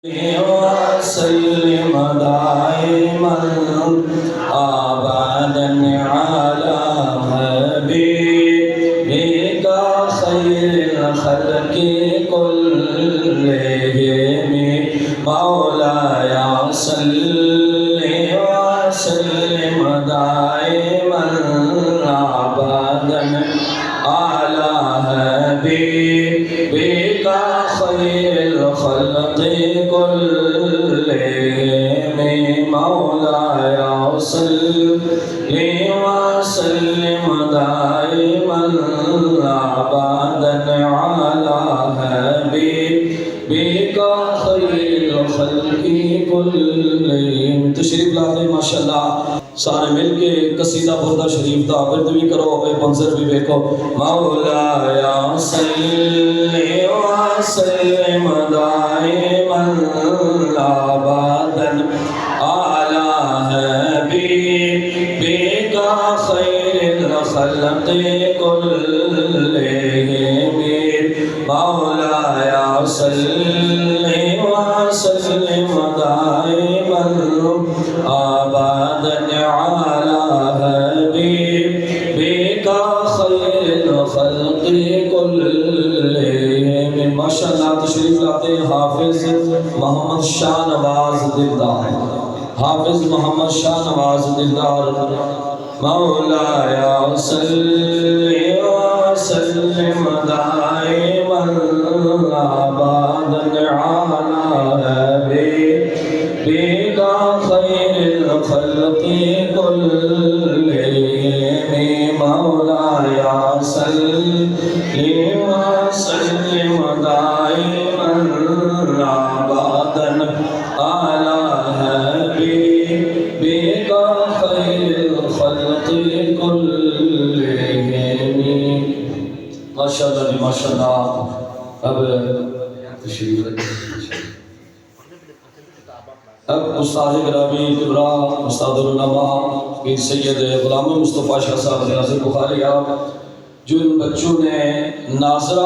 वसल्लिम दाइमन अबदन अला हबीबिका खैरिल खल्क़ि कुल्लिहिम मौलाया सल्लि वसल्लिम दाइमन अबदन अला हबीबिका खैरिल खल्क़ि मौलाया सल्लि वसल्लिम दाइमन अबदन अला हबीबिका खैरिल खल्क़ि कुल्लिहिम। तशरीफ लाते माशाअल्लाह। सारे मिलके कसीदा बुर्दा शरीफ दा वर्द भी करो, ए मंजर भी देखो। मौलाया सल्लि वसल्लिम दाइमन अबदन अला हबीबिका खैरिल खल्क़ि कुल्लिहिम मौलाया सल्लि वसल्लिम दाइमन अबदन अला हबीबिका खैरिल खल्क़ि कुल्लिहिम। माशाअल्लाह। तशरीफ लाते हाफिज मोहम्मद शाह नवाज दिलदार, हाफिज मोहम्मद शाह नवाज दिलदार। मौलाया सल्लि वसल्लिम दाइमन अबदन अला हबीबिका खैरिल खल्क़ि कुल्लिहिम मौलाया सल्लि वसल्लिम दाइमन अबदन अला हबीबिका खैरिल खल्क़ि कुल्लिहिम। माशाअल्लाह जी माशाअल्लाह। अब उस्ताद गिरामी किबरा उस्तादुल उलमा पीर सैयद गुलाम मुस्तफ़ा शाह साहब नाज़िर बुखारी, आप जो इन बच्चों ने नाज़रा